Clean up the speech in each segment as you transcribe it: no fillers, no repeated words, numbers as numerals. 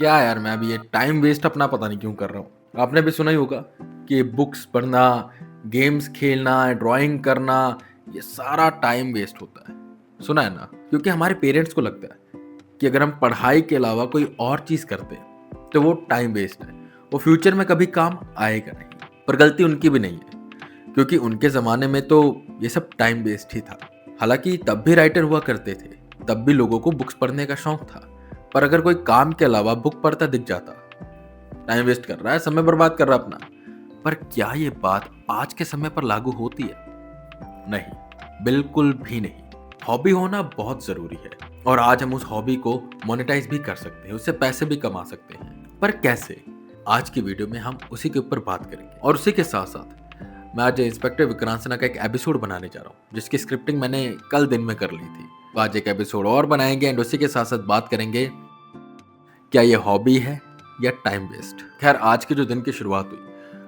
क्या यार, मैं अभी ये टाइम वेस्ट अपना पता नहीं क्यों कर रहा हूँ। आपने भी सुना ही होगा कि बुक्स पढ़ना, गेम्स खेलना, ड्राइंग करना, ये सारा टाइम वेस्ट होता है। सुना है ना? क्योंकि हमारे पेरेंट्स को लगता है कि अगर हम पढ़ाई के अलावा कोई और चीज़ करते हैं, तो वो टाइम वेस्ट है। वो फ्यूचर में कभी काम आएगा नहीं। पर गलती उनकी भी नहीं है, क्योंकि उनके ज़माने में तो ये सब टाइम वेस्ट ही था। हालाँकि तब भी राइटर हुआ करते थे, तब भी लोगों को बुक्स पढ़ने का शौक था। पर अगर कोई काम के अलावा बुक पढ़ता दिख जाता, टाइम वेस्ट कर रहा है, समय बर्बाद कर रहा है अपना। पर क्या ये बात आज के समय पर लागू होती है? नहीं, बिल्कुल भी नहीं। हॉबी होना बहुत ज़रूरी है और आज हम उस हॉबी को मोनेटाइज भी कर सकते हैं, उससे पैसे भी कमा सकते हैं। पर कैसे? आज की वीडियो में हम उसी के ऊपर बात करेंगे और उसी के साथ-साथ मैं आज इंस्पेक्टर विक्रांत सिन्हा का एक एपिसोड बनाने जा रहा हूँ, जिसकी स्क्रिप्टिंग मैंने कल दिन में कर ली थी। तो आज एक एपिसोड और बनाएंगे एंड उसी के साथ-साथ बात करेंगे, क्या ये हॉबी है या टाइम वेस्ट? खैर, आज के जो दिन की शुरुआत हुई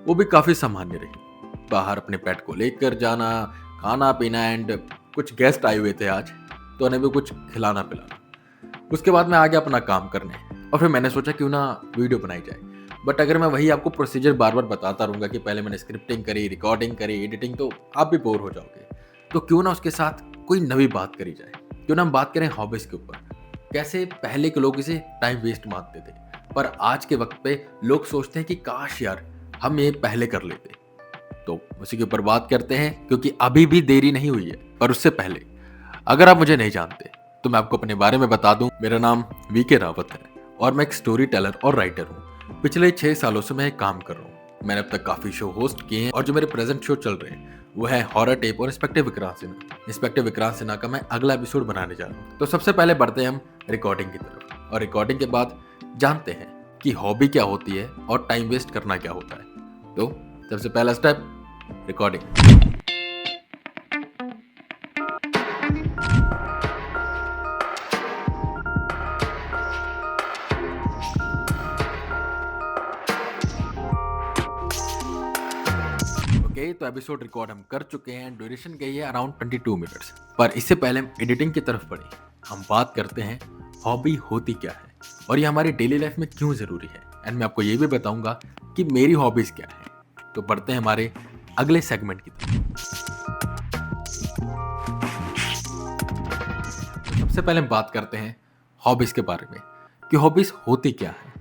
वो भी काफ़ी सामान्य रही। बाहर अपने पेट को लेकर जाना, खाना-पीना एंड कुछ गेस्ट आए हुए थे आज, तो उन्हें भी कुछ खिलाना-पिलाना। उसके बाद मैं आ गया अपना काम करने और फिर मैंने सोचा क्यों ना वीडियो बनाई जाए। बट अगर मैं वही आपको प्रोसीजर बार-बार बताता रहूँगा कि पहले मैंने स्क्रिप्टिंग करी, रिकॉर्डिंग करी, एडिटिंग, तो आप भी बोर हो जाओगे। तो क्यों ना उसके साथ कोई नई बात करी जाए। क्यों ना हम बात करें हॉबीज़ के ऊपर। कैसे पहले के लोग इसे टाइम वेस्ट मानते थे, पर आज के वक्त पे लोग सोचते हैं कि काश यार हम ये पहले कर लेते। तो उसी के ऊपर बात करते हैं, क्योंकि अभी भी देरी नहीं हुई है। पर उससे पहले, अगर आप मुझे नहीं जानते तो मैं आपको अपने बारे में बता दूं। मेरा नाम वीके रावत है और मैं एक स्टोरी टेलर और राइटर हूँ। पिछले 6 सालों से मैं काम कर रहा हूँ। मैंने अब तक काफी शो होस्ट किए हैं और जो मेरे प्रेजेंट शो चल रहे हैं वो है हॉरर टेप और इंस्पेक्टर विक्रांत सिन्हा। इंस्पेक्टर विक्रांत सिन्हा का मैं अगला एपिसोड बनाने जा रहा हूँ। तो सबसे पहले बढ़ते हैं हम रिकॉर्डिंग की तरफ, और रिकॉर्डिंग के बाद जानते हैं कि हॉबी क्या होती है और टाइम वेस्ट करना क्या होता है। तो सबसे पहला स्टेप, रिकॉर्डिंग। ओके, तो एपिसोड रिकॉर्ड हम कर चुके हैं। ड्यूरेशन गई है अराउंड 22 मिनट्स। पर इससे पहले हम एडिटिंग की तरफ बढ़े, हम बात करते हैं हॉबी होती क्या है और ये हमारी डेली लाइफ में क्यों ज़रूरी है। एंड मैं आपको ये भी बताऊंगा कि मेरी हॉबीज़ क्या है। तो बढ़ते हैं हमारे अगले सेगमेंट की तरफ। तो सबसे पहले हम बात करते हैं हॉबीज़ के बारे में कि हॉबीज़ होती क्या है।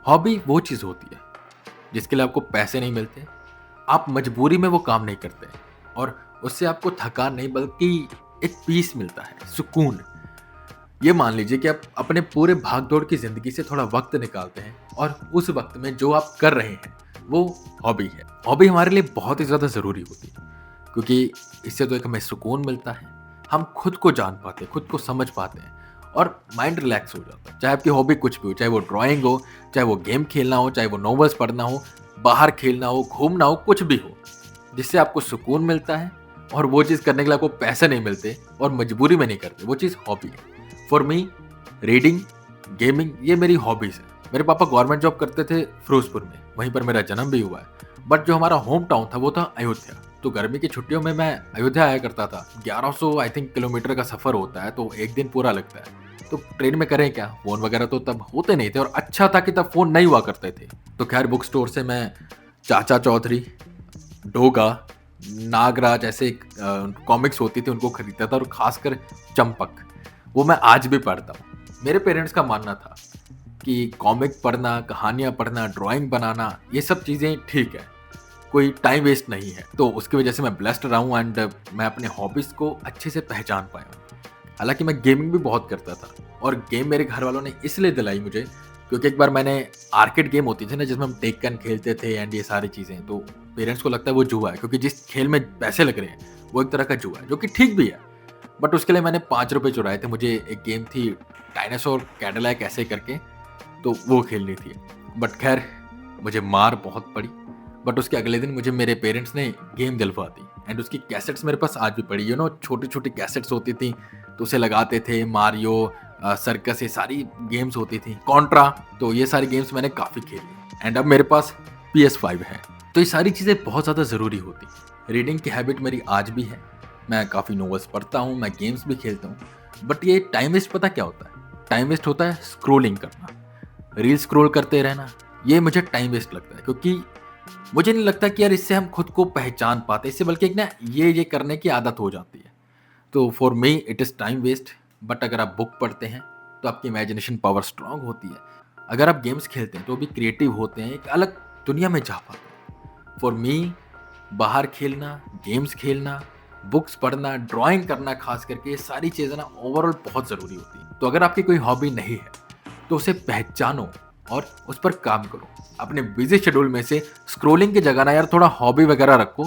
हॉबी वो चीज़ होती है जिसके लिए आपको पैसे नहीं मिलते, आप मजबूरी में वो काम नहीं करते और उससे आपको थकान नहीं बल्कि एक पीस मिलता है, सुकून। ये मान लीजिए कि आप अपने पूरे भाग-दौड़ की ज़िंदगी से थोड़ा वक़्त निकालते हैं और उस वक़्त में जो आप कर रहे हैं वो हॉबी है। हॉबी हमारे लिए बहुत ही ज़्यादा ज़रूरी होती है, क्योंकि इससे तो एक हमें सुकून मिलता है, हम खुद को जान पाते हैं, खुद को समझ पाते हैं और माइंड रिलैक्स हो जाता है। चाहे आपकी हॉबी कुछ भी हो, चाहे वो ड्राइंग हो, चाहे वो गेम खेलना हो, चाहे वो नॉवेल्स पढ़ना हो, बाहर खेलना हो, घूमना हो, कुछ भी हो, जिससे आपको सुकून मिलता है और वो चीज़ करने के लिए आपको पैसे नहीं मिलते और मजबूरी में नहीं करते, वो चीज़ हॉबी है। फॉर मी, रीडिंग, गेमिंग, ये मेरी हॉबीज़ है। मेरे पापा गवर्नमेंट जॉब करते थे फिरोजपुर में, वहीं पर मेरा जन्म भी हुआ है। बट जो हमारा होम टाउन था वो था अयोध्या। तो गर्मी की छुट्टियों में मैं अयोध्या आया करता था। 1100 आई थिंक किलोमीटर का सफ़र होता है, तो एक दिन पूरा लगता है। तो ट्रेन में करें क्या, फ़ोन वगैरह तो तब होते नहीं थे और अच्छा था कि तब फ़ोन नहीं हुआ करते थे। तो खैर, बुक स्टोर से मैं चाचा चौधरी, डोगा, नागराज ऐसे कॉमिक्स होती थी उनको खरीदता था और खासकर चंपक, वो मैं आज भी पढ़ता हूँ। मेरे पेरेंट्स का मानना था कि कॉमिक पढ़ना, कहानियाँ पढ़ना, ड्राइंग बनाना, ये सब चीज़ें ठीक है, कोई टाइम वेस्ट नहीं है। तो उसकी वजह से मैं ब्लेस्ड रहा हूँ एंड मैं अपने हॉबीज़ को अच्छे से पहचान पाया हूँ। हालाँकि मैं गेमिंग भी बहुत करता था और गेम मेरे घर वालों ने इसलिए दिलाई मुझे, क्योंकि एक बार मैंने आर्केड गेम होती थी ना जिसमें हम टेकन खेलते थे एंड ये सारी चीज़ें, तो पेरेंट्स को लगता है वो जुआ है, क्योंकि जिस खेल में पैसे लग रहे हैं वो एक तरह का जुआ है, जो कि ठीक भी है। बट उसके लिए मैंने ₹5 चुराए थे। मुझे एक गेम थी डायनासोर कैडिलैक ऐसे करके, तो वो खेलनी थी। बट खैर, मुझे मार बहुत पड़ी। बट उसके अगले दिन मुझे मेरे पेरेंट्स ने गेम दिलवा दी एंड उसकी कैसेट्स मेरे पास आज भी पड़ी। छोटी-छोटी कैसेट्स होती थी, तो उसे लगाते थे। मारियो, सर्कस, ये सारी गेम्स होती थी। कॉन्ट्रा, तो ये सारी गेम्स मैंने काफ़ी खेली एंड अब मेरे पास PS5 है। तो ये सारी चीज़ें बहुत ज़्यादा ज़रूरी होती हैं। रीडिंग की हैबिट मेरी आज भी है। मैं काफ़ी नॉवेल्स पढ़ता हूँ, मैं गेम्स भी खेलता हूँ। बट ये टाइम वेस्ट पता क्या होता है? टाइम वेस्ट होता है स्क्रॉलिंग करना। रील स्क्रॉल करते रहना, ये मुझे टाइम वेस्ट लगता है, क्योंकि मुझे नहीं लगता कि यार इससे हम खुद को पहचान पाते, इससे बल्कि एक ना ये करने की आदत हो जाती है। तो for me it is time waste. But अगर आप बुक पढ़ते हैं तो आपकी इमेजिनेशन पावर स्ट्रांग होती है। अगर आप गेम्स खेलते हैं तो भी क्रिएटिव होते हैं, एक अलग दुनिया में जा पाते हैं। फॉर मी बाहर खेलना, गेम्स खेलना, बुक्स पढ़ना, ड्राइंग करना, खास करके ये सारी चीज़ें ना ओवरऑल बहुत ज़रूरी होती हैं। तो अगर आपकी कोई हॉबी नहीं है तो उसे पहचानो और उस पर काम करो। अपने बिजी शेड्यूल में से स्क्रोलिंग की जगह ना यार थोड़ा हॉबी वगैरह रखो,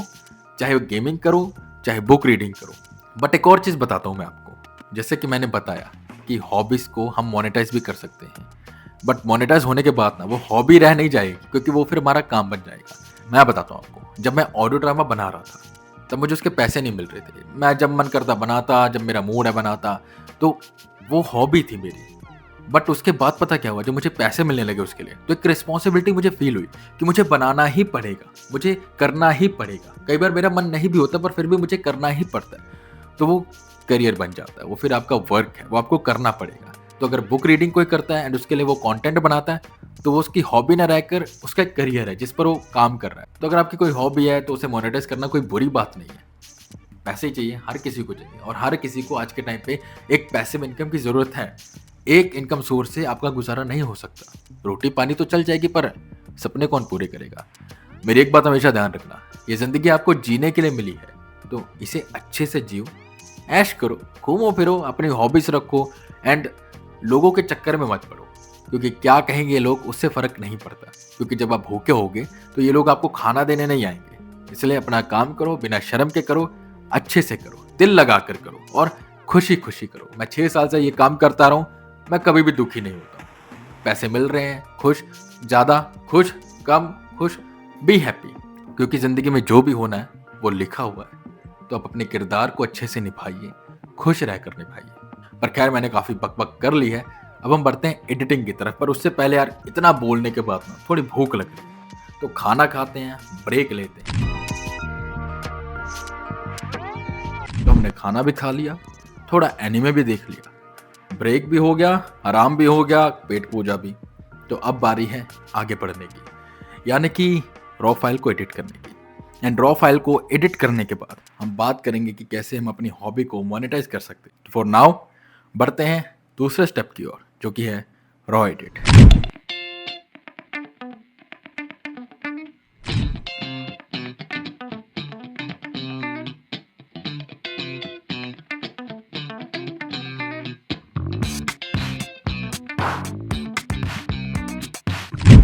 चाहे वो गेमिंग करो, चाहे बुक रीडिंग करो। बट एक और चीज़ बताता हूँ मैं आपको, जैसे कि मैंने बताया कि हॉबीज़ को हम मोनेटाइज भी कर सकते हैं, बट मोनेटाइज होने के बाद ना वो हॉबी रह नहीं जाएगी, क्योंकि वो फिर हमारा काम बन जाएगा। मैं बताता हूँ आपको, जब मैं ऑडियो ड्रामा बना रहा था तब मुझे उसके पैसे नहीं मिल रहे थे। मैं जब मन करता बनाता, जब मेरा मूड है बनाता, तो वो हॉबी थी मेरी। बट उसके बाद पता क्या हुआ, जब मुझे पैसे मिलने लगे उसके लिए, तो एक रिस्पॉन्सिबिलिटी मुझे फील हुई कि मुझे बनाना ही पड़ेगा, मुझे करना ही पड़ेगा। कई बार मेरा मन नहीं भी होता पर फिर भी मुझे करना ही पड़ता है। तो वो करियर बन जाता है, वो फिर आपका वर्क है, वो आपको करना पड़ेगा। तो अगर बुक रीडिंग कोई करता है एंड उसके लिए वो कंटेंट बनाता है, तो वो उसकी हॉबी ना रहकर उसका एक करियर है जिस पर वो काम कर रहा है। तो अगर आपकी कोई हॉबी है तो उसे मोनेटाइज करना कोई बुरी बात नहीं है। पैसे चाहिए, हर किसी को चाहिए, और हर किसी को आज के टाइम पे एक पैसिव इनकम की ज़रूरत है। एक इनकम सोर्स से आपका गुज़ारा नहीं हो सकता। रोटी-पानी तो चल जाएगी पर सपने कौन पूरे करेगा? मेरी एक बात हमेशा ध्यान रखना, ये ज़िंदगी आपको जीने के लिए मिली है, तो इसे अच्छे से जियो, ऐश करो, घूमो-फिरो, अपनी हॉबीज़ रखो एंड लोगों के चक्कर में मत पड़ो, क्योंकि क्या कहेंगे लोग उससे फ़र्क नहीं पड़ता। क्योंकि जब आप भूखे होगे तो ये लोग आपको खाना देने नहीं आएँगे। इसलिए अपना काम करो, बिना शर्म के करो, अच्छे से करो, दिल लगाकर करो और खुशी-खुशी करो। मैं 6 साल से ये काम करता रहा हूँ, मैं कभी भी दुखी नहीं होता। पैसे मिल रहे हैं, खुश, ज़्यादा खुश, कम खुश, बी हैप्पी, क्योंकि ज़िंदगी में जो भी होना है वो लिखा हुआ है। तो आप अपने किरदार को अच्छे से निभाइए, खुश रहकर निभाइए। पर खैर मैंने काफ़ी बक-बक कर ली है, अब हम बढ़ते हैं एडिटिंग की तरफ। पर उससे पहले यार इतना बोलने के बाद ना थोड़ी भूख लग रही है, तो खाना खाते हैं, ब्रेक लेते हैं। तो हमने खाना भी खा लिया, थोड़ा एनीमे भी देख लिया, ब्रेक भी हो गया, आराम भी हो गया, पेट पूजा भी। तो अब बारी है आगे बढ़ने की, यानी कि रॉ फाइल को एडिट करने की। एंड रॉ फाइल को एडिट करने के बाद हम बात करेंगे कि कैसे हम अपनी हॉबी को मोनेटाइज कर सकते हैं। फॉर नाउ बढ़ते हैं दूसरे स्टेप की ओर, जो कि है रॉ एडिट।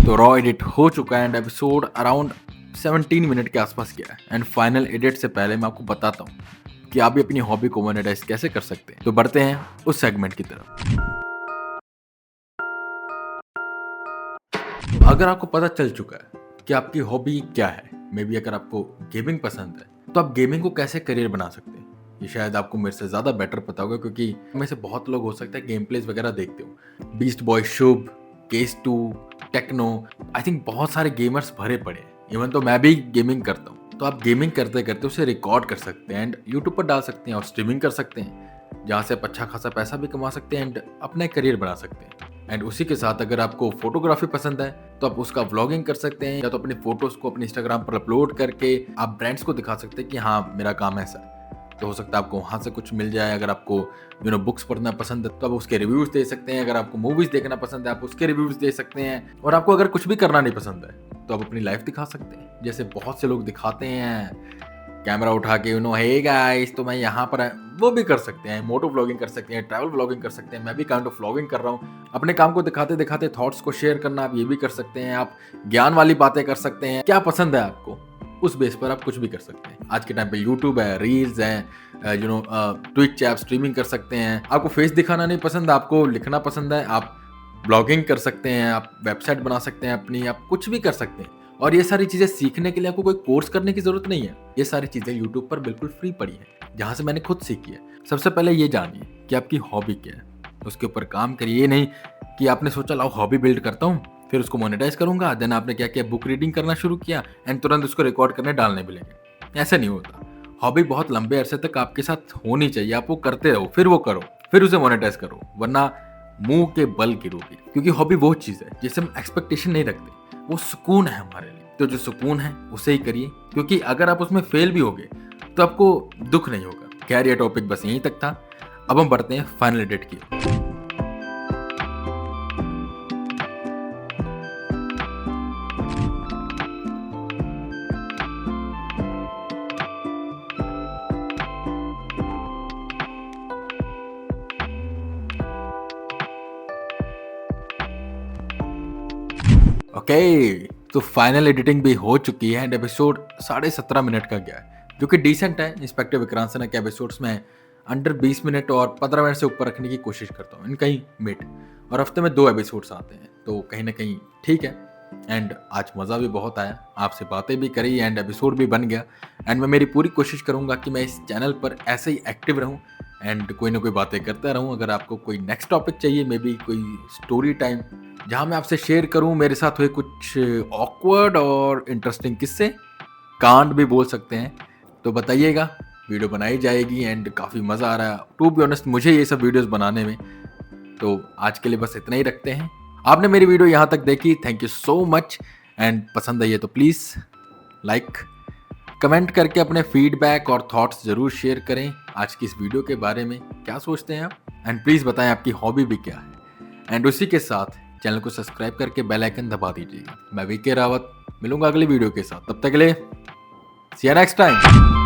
तो रॉ एडिट हो चुका है एंड एपिसोड अराउंड 17 मिनट के आसपास गया है। एंड फाइनल एडिट से पहले मैं आपको बताता हूँ कि आप भी अपनी हॉबी को मोनेटाइज कैसे कर सकते हैं। तो बढ़ते हैं उस सेगमेंट की तरफ। तो अगर आपको पता चल चुका है कि आपकी हॉबी क्या है, मे बी अगर आपको गेमिंग पसंद है तो आप गेमिंग को कैसे करियर बना सकते हैं, ये शायद आपको मेरे से ज़्यादा बेटर पता होगा, क्योंकि में से बहुत लोग हो सकता है गेम प्लेस वगैरह देखते हो। बीस्ट बॉय शुभ, केस 2, टेक्नो, आई थिंक बहुत सारे गेमर्स भरे पड़े हैं। इवन तो मैं भी गेमिंग करता हूँ। तो आप गेमिंग करते करते उसे रिकॉर्ड कर सकते हैं एंड यूट्यूब पर डाल सकते हैं और स्ट्रीमिंग कर सकते हैं, जहाँ से आप अच्छा खासा पैसा भी कमा सकते हैं एंड अपना एक करियर बना सकते हैं। एंड उसी के साथ अगर आपको फोटोग्राफी पसंद है तो आप उसका व्लॉगिंग कर सकते हैं, या तो अपनी फोटोज को अपने इंस्टाग्राम पर अपलोड करके आप ब्रांड्स को दिखा सकते हैं कि हाँ मेरा काम ऐसा है। तो हो सकता है आपको वहाँ से कुछ मिल जाए। अगर आपको बुक्स पढ़ना पसंद है तो आप उसके रिव्यूज़ दे सकते हैं। अगर आपको मूवीज़ देखना पसंद है आप उसके रिव्यूज़ दे सकते हैं। और आपको अगर कुछ भी करना नहीं पसंद है तो आप अपनी लाइफ दिखा सकते हैं, जैसे बहुत से लोग दिखाते हैं कैमरा उठा के हे गाइस तो मैं यहाँ पर वो भी कर सकते हैं। मोटो व्लॉगिंग कर सकते हैं, ट्रैवल व्लॉगिंग कर सकते हैं। मैं भी काइंड ऑफ व्लॉगिंग कर रहा हूँ। अपने काम को दिखाते दिखाते थॉट्स को शेयर करना आप ये भी कर सकते हैं। आप ज्ञान वाली बातें कर सकते हैं। क्या पसंद है आपको उस बेस पर आप कुछ भी कर सकते हैं। आज के टाइम पे यूट्यूब है, रील्स है, ट्विच है, आप स्ट्रीमिंग कर सकते हैं। आपको फेस दिखाना नहीं पसंद, आपको लिखना पसंद है, आप ब्लॉगिंग कर सकते हैं, आप वेबसाइट बना सकते हैं अपनी, आप कुछ भी कर सकते हैं। और ये सारी चीज़ें सीखने के लिए आपको कोई कोर्स करने की ज़रूरत नहीं है। ये सारी चीज़ें यूट्यूब पर बिल्कुल फ्री पड़ी हैं, जहाँ से मैंने खुद सीखी है। सबसे पहले ये जानिए कि आपकी हॉबी क्या है, उसके ऊपर काम करिए। ये नहीं कि आपने सोचा लाओ हॉबी बिल्ड करता हूँ फिर उसको मोनेटाइज करूंगा, देन आपने क्या किया बुक रीडिंग करना शुरू किया एंड तुरंत उसको रिकॉर्ड करने डालने भी लगे। ऐसा नहीं होता। हॉबी बहुत लंबे अरसे तक आपके साथ होनी चाहिए, आप वो करते रहो, फिर वो करो, फिर उसे मोनेटाइज करो, वरना मुंह के बल गिरोगे, क्योंकि हॉबी वो चीज़ है जिसे हम एक्सपेक्टेशन नहीं रखते, वो सुकून है हमारे लिए। तो जो सुकून है उसे ही करिए, क्योंकि अगर आप उसमें फेल भी होगे तो आपको दुख नहीं होगा। खैर, ये टॉपिक बस यहीं तक था। अब हम बढ़ते हैं फाइनल एडिट की ओर। ओके, तो फाइनल एडिटिंग भी हो चुकी है एंड एपिसोड 17.5 मिनट का गया है, जो कि डिसेंट है। इंस्पेक्टर विक्रांत के एपिसोड्स में अंडर 20 मिनट और 15 मिनट से ऊपर रखने की कोशिश करता हूँ, इनका ही मिड। और हफ्ते में 2 एपिसोड्स आते हैं, तो कहीं ना कहीं ठीक है। एंड आज मज़ा भी बहुत आया, आपसे बातें भी करी एंड एपिसोड भी बन गया। एंड मैं मेरी पूरी कोशिश करूँगा कि मैं इस चैनल पर ऐसे ही एक्टिव रहूँ एंड कोई ना कोई बातें करता रहूँ। अगर आपको कोई नेक्स्ट टॉपिक चाहिए, मे बी कोई स्टोरी टाइम जहाँ मैं आपसे शेयर करूँ मेरे साथ हुए कुछ ऑकवर्ड और इंटरेस्टिंग किस्से, कांड भी बोल सकते हैं, तो बताइएगा। वीडियो बनाई जाएगी एंड काफ़ी मज़ा आ रहा है टू बी ऑनेस्ट मुझे ये सब वीडियोस बनाने में। तो आज के लिए बस इतना ही रखते हैं। आपने मेरी वीडियो यहाँ तक देखी, thank you so much. And पसंद आई है तो प्लीज़ लाइक, कमेंट करके अपने फीडबैक और थॉट्स ज़रूर शेयर करें। आज की इस वीडियो के बारे में क्या सोचते हैं आप, एंड प्लीज़ बताएं आपकी हॉबी भी क्या है। एंड उसी के साथ चैनल को सब्सक्राइब करके बेल आइकन दबा दीजिएगा। मैं वीके रावत मिलूंगा अगली वीडियो के साथ, तब तक के लिए सी यू नेक्स्ट टाइम।